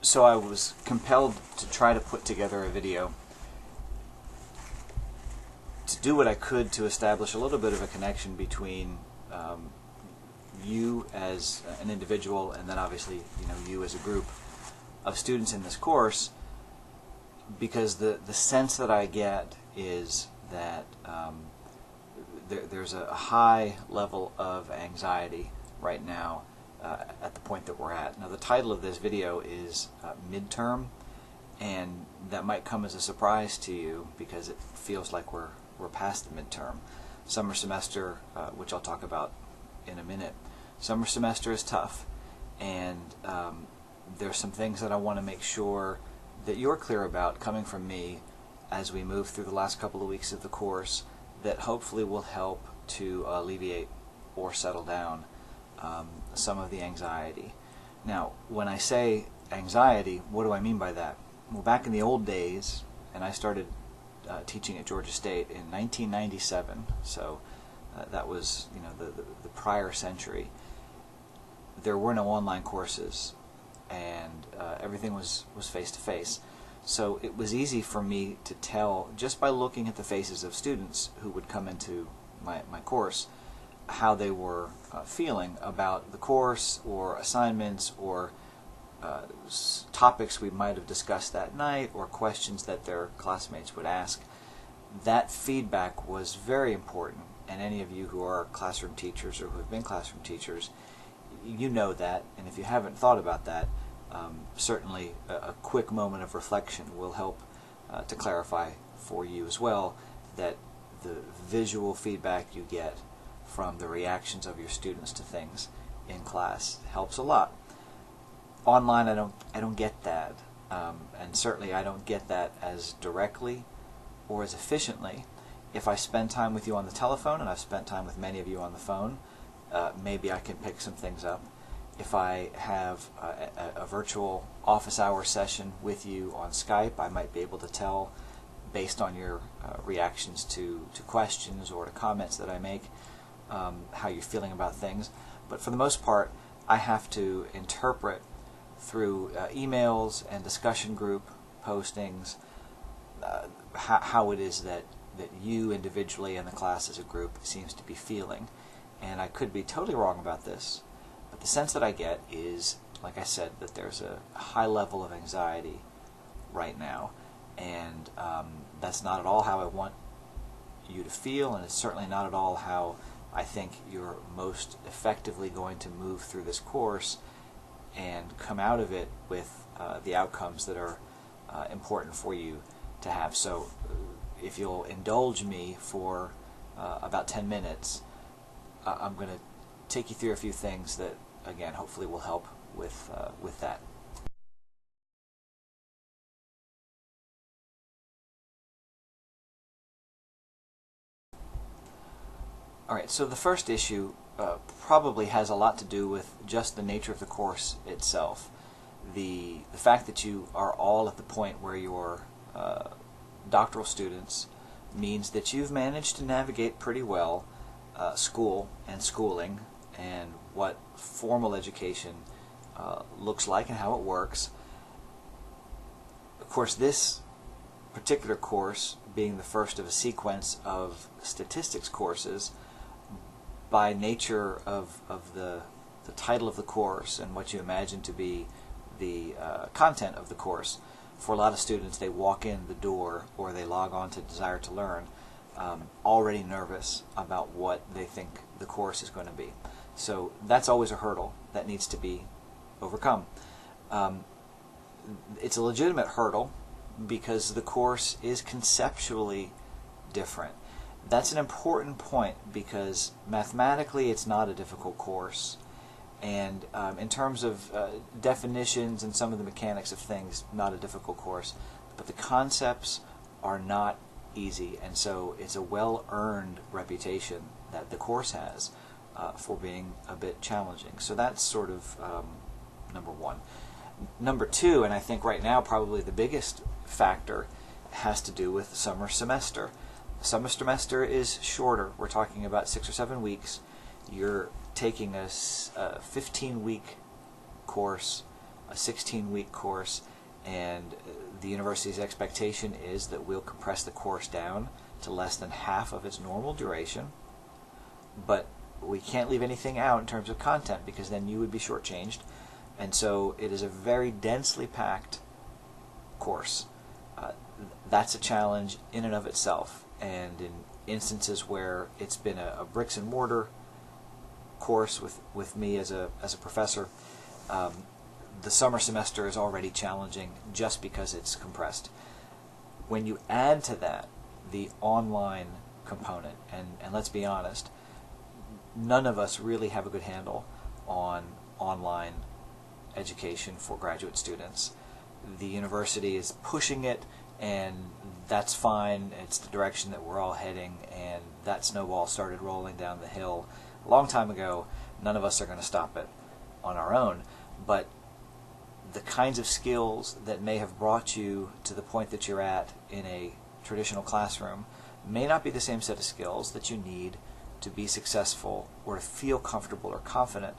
So I was compelled to try to put together a video to do what I could to establish a little bit of a connection between you as an individual and then obviously you as a group of students in this course, because the sense that I get is that there's a high level of anxiety right now at the point that we're at. Now the title of this video is midterm, and that might come as a surprise to you because it feels like we're past the midterm. Summer semester, which I'll talk about in a minute, summer semester is tough, and there's some things that I want to make sure that you're clear about coming from me as we move through the last couple of weeks of the course that hopefully will help to alleviate or settle down some of the anxiety. Now, when I say anxiety, what do I mean by that? Well, back in the old days, and I started teaching at Georgia State in 1997, so that was the prior century. There were no online courses, and everything was face-to-face. So it was easy for me to tell, just by looking at the faces of students who would come into my course, how they were feeling about the course or assignments or topics we might have discussed that night or questions that their classmates would ask. That feedback was very important, and any of you who are classroom teachers or who have been classroom teachers, you know that, and if you haven't thought about that, certainly a quick moment of reflection will help to clarify for you as well that the visual feedback you get from the reactions of your students to things in class helps a lot. Online, I don't get that, and certainly I don't get that as directly or as efficiently. If I spend time with you on the telephone, and I've spent time with many of you on the phone, maybe I can pick some things up. If I have a virtual office hour session with you on Skype, I might be able to tell, based on your reactions to questions or to comments that I make, how you're feeling about things. But for the most part, I have to interpret through emails and discussion group postings how it is that you individually and the class as a group seems to be feeling. And I could be totally wrong about this, but the sense that I get is, like I said, that there's a high level of anxiety right now, and that's not at all how I want you to feel, and it's certainly not at all how I think you're most effectively going to move through this course and come out of it with the outcomes that are important for you to have. So if you'll indulge me for about 10 minutes, I'm going to take you through a few things that, again, hopefully will help with that. Alright, so the first issue probably has a lot to do with just the nature of the course itself. The fact that you are all at the point where you're doctoral students means that you've managed to navigate pretty well school and schooling and what formal education looks like and how it works. Of course, this particular course being the first of a sequence of statistics courses, by nature of the title of the course and what you imagine to be the content of the course, for a lot of students, they walk in the door or they log on to Desire to Learn already nervous about what they think the course is going to be. So that's always a hurdle that needs to be overcome. It's a legitimate hurdle because the course is conceptually different. That's an important point because mathematically it's not a difficult course, and in terms of definitions and some of the mechanics of things, not a difficult course, but the concepts are not easy, and so it's a well-earned reputation that the course has for being a bit challenging. So that's sort of number one. Number two, and I think right now probably the biggest factor, has to do with summer semester. Summer semester is shorter. We're talking about 6 or 7 weeks. You're taking a 15-week course a 16-week course, and the university's expectation is that we'll compress the course down to less than half of its normal duration, but we can't leave anything out in terms of content because then you would be shortchanged. And so it is a very densely packed course. That's a challenge in and of itself, and in instances where it's been a bricks and mortar course with me as a professor, the summer semester is already challenging just because it's compressed. When you add to that the online component, and let's be honest, none of us really have a good handle on online education for graduate students. The university is pushing it, and that's fine. It's the direction that we're all heading, and that snowball started rolling down the hill a long time ago. None of us are going to stop it on our own, but the kinds of skills that may have brought you to the point that you're at in a traditional classroom may not be the same set of skills that you need to be successful or to feel comfortable or confident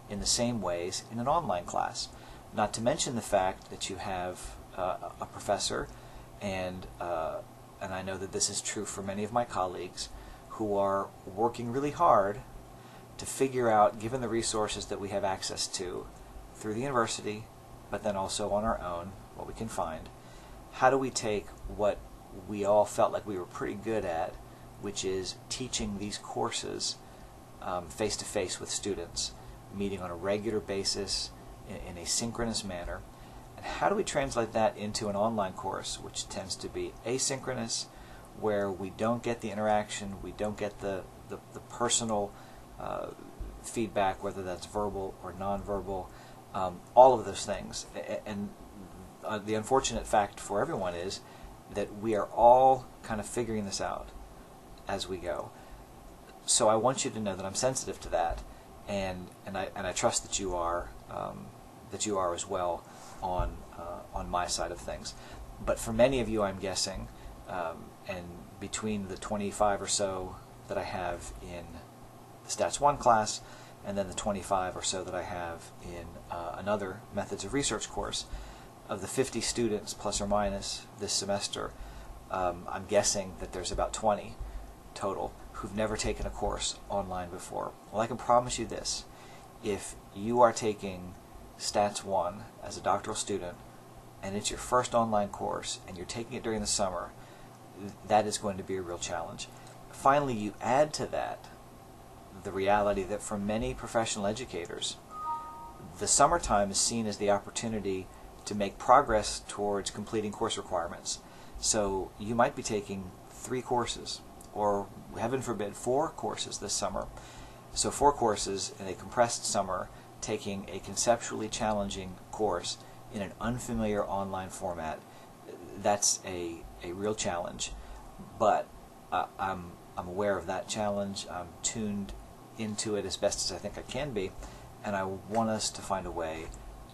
in the same ways in an online class. Not to mention the fact that you have a professor, and I know that this is true for many of my colleagues, who are working really hard to figure out, given the resources that we have access to through the university, but then also on our own, what we can find, how do we take what we all felt like we were pretty good at, which is teaching these courses face-to-face with students, meeting on a regular basis in a synchronous manner, and how do we translate that into an online course which tends to be asynchronous, where we don't get the interaction, we don't get the personal feedback, whether that's verbal or nonverbal, all of those things. And the unfortunate fact for everyone is that we are all kind of figuring this out as we go. So I want you to know that I'm sensitive to that, and I trust that you are as well on my side of things. But for many of you, I'm guessing, and between the 25 or so that I have in the Stats 1 class, and then the 25 or so that I have in another Methods of Research course, of the 50 students plus or minus this semester, I'm guessing that there's about 20 total who've never taken a course online before. Well, I can promise you this: if you are taking Stats 1 as a doctoral student, and it's your first online course, and you're taking it during the summer, that is going to be a real challenge. Finally, you add to that the reality that for many professional educators, the summertime is seen as the opportunity to make progress towards completing course requirements. So you might be taking 3 courses, or heaven forbid 4 courses this summer. So 4 courses in a compressed summer, taking a conceptually challenging course in an unfamiliar online format, that's a real challenge. But I'm aware of that challenge. I'm tuned into it as best as I think I can be, and I want us to find a way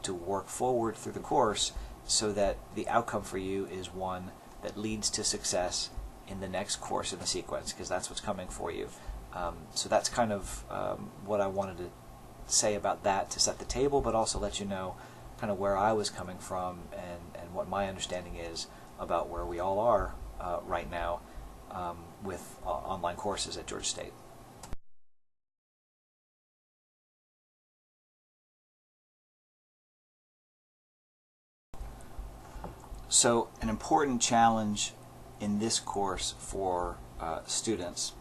to work forward through the course so that the outcome for you is one that leads to success in the next course in the sequence, because that's what's coming for you. So that's kind of what I wanted to say about that, to set the table, but also let you know kind of where I was coming from and what my understanding is about where we all are right now with online courses at Georgia State. So an important challenge in this course for students,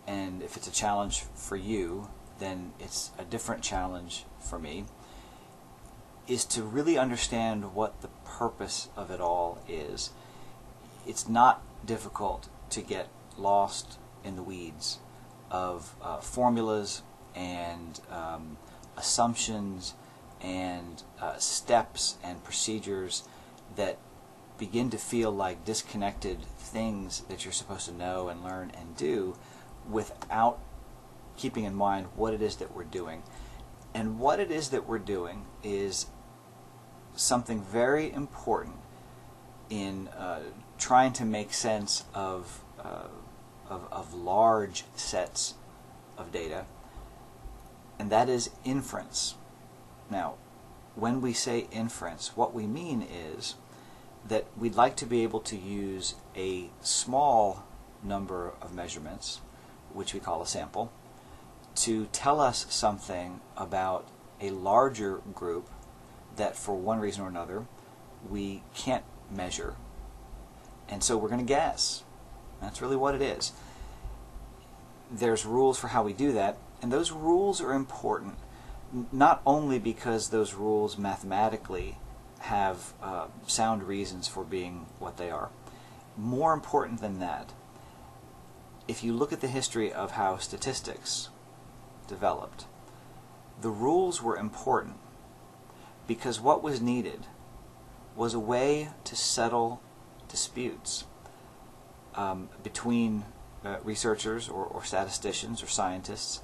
and if it's a challenge for you, then it's a different challenge for me, is to really understand what the purpose of it all is. It's not difficult to get lost in the weeds of formulas and assumptions and steps and procedures that begin to feel like disconnected things that you're supposed to know and learn and do, without keeping in mind what it is that we're doing. And what it is that we're doing is something very important in trying to make sense of large sets of data, and that is inference. Now, when we say inference, what we mean is that we'd like to be able to use a small number of measurements, which we call a sample, to tell us something about a larger group that for one reason or another we can't measure. And so we're going to guess. That's really what it is. There's rules for how we do that, and those rules are important not only because those rules mathematically have sound reasons for being what they are. More important than that, if you look at the history of how statistics developed, the rules were important because what was needed was a way to settle disputes between researchers or statisticians or scientists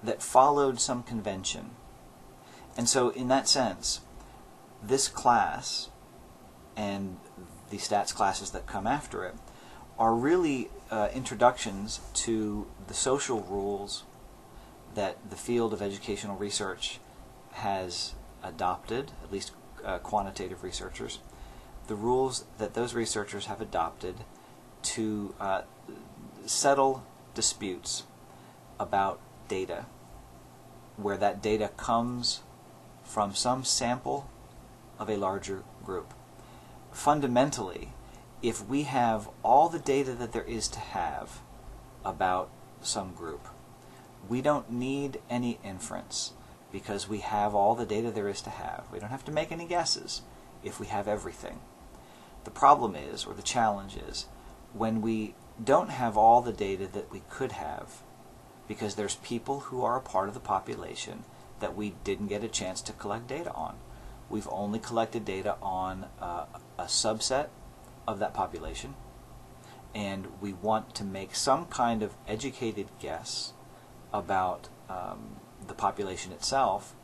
that followed some convention. And so in that sense, this class and the stats classes that come after it are really introductions to the social rules that the field of educational research has adopted, at least quantitative researchers, the rules that those researchers have adopted to settle disputes about data, where that data comes from some sample of a larger group. Fundamentally, if we have all the data that there is to have about some group, we don't need any inference because we have all the data there is to have. We don't have to make any guesses if we have everything. The problem is, or the challenge is, when we don't have all the data that we could have because there's people who are a part of the population that we didn't get a chance to collect data on. We've only collected data on a subset of that population, and we want to make some kind of educated guess about the population itself.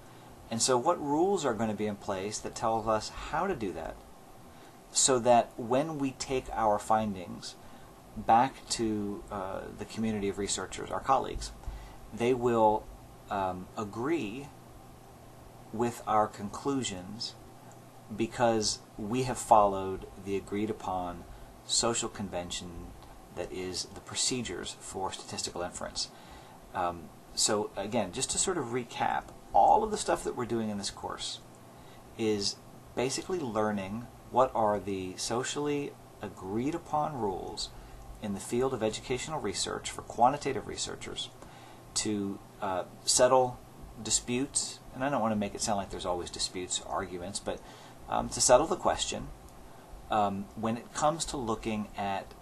And so what rules are going to be in place that tell us how to do that, so that when we take our findings back to the community of researchers, our colleagues, they will agree with our conclusions because we have followed the agreed upon social convention that is the procedures for statistical inference. So again, just to sort of recap, all of the stuff that we're doing in this course is basically learning what are the socially agreed upon rules in the field of educational research for quantitative researchers to settle disputes, and I don't want to make it sound like there's always disputes, arguments, but to settle the question when it comes to looking at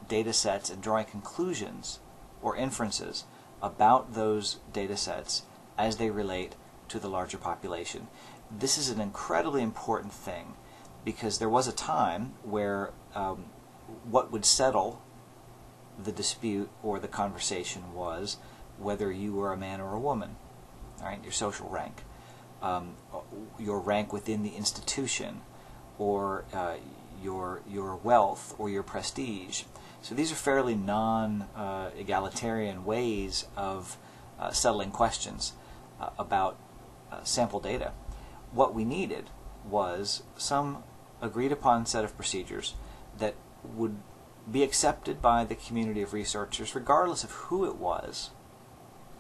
data sets and drawing conclusions or inferences about those data sets as they relate to the larger population. This is an incredibly important thing because there was a time where what would settle the dispute or the conversation was whether you were a man or a woman, all right, your social rank, your rank within the institution, or your wealth or your prestige. So these are fairly non-egalitarian ways of settling questions about sample data. What we needed was some agreed upon set of procedures that would be accepted by the community of researchers regardless of who it was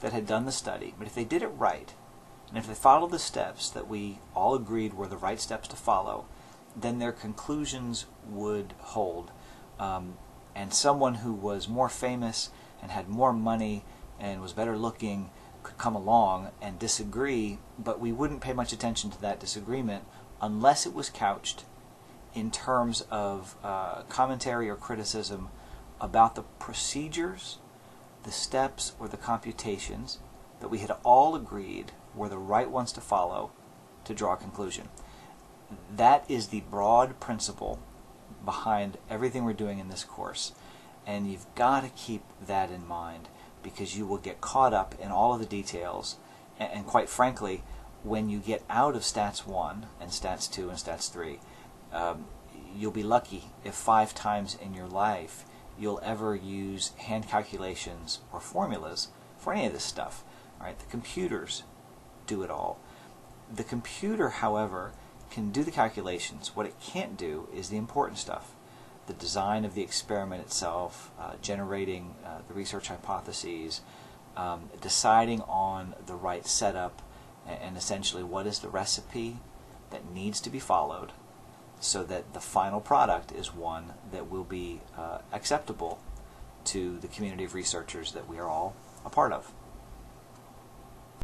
that had done the study. But if they did it right, and if they followed the steps that we all agreed were the right steps to follow, then their conclusions would hold. And someone who was more famous and had more money and was better looking could come along and disagree, but we wouldn't pay much attention to that disagreement unless it was couched in terms of commentary or criticism about the procedures, the steps, or the computations that we had all agreed were the right ones to follow to draw a conclusion. That is the broad principle behind everything we're doing in this course, and you've got to keep that in mind because you will get caught up in all of the details, and quite frankly, when you get out of Stats 1 and Stats 2 and Stats 3, you'll be lucky if 5 times in your life you'll ever use hand calculations or formulas for any of this stuff. All right, the computers do it all. The computer, however, can do the calculations. What it can't do is the important stuff. The design of the experiment itself, generating the research hypotheses, deciding on the right setup, and essentially what is the recipe that needs to be followed so that the final product is one that will be acceptable to the community of researchers that we are all a part of.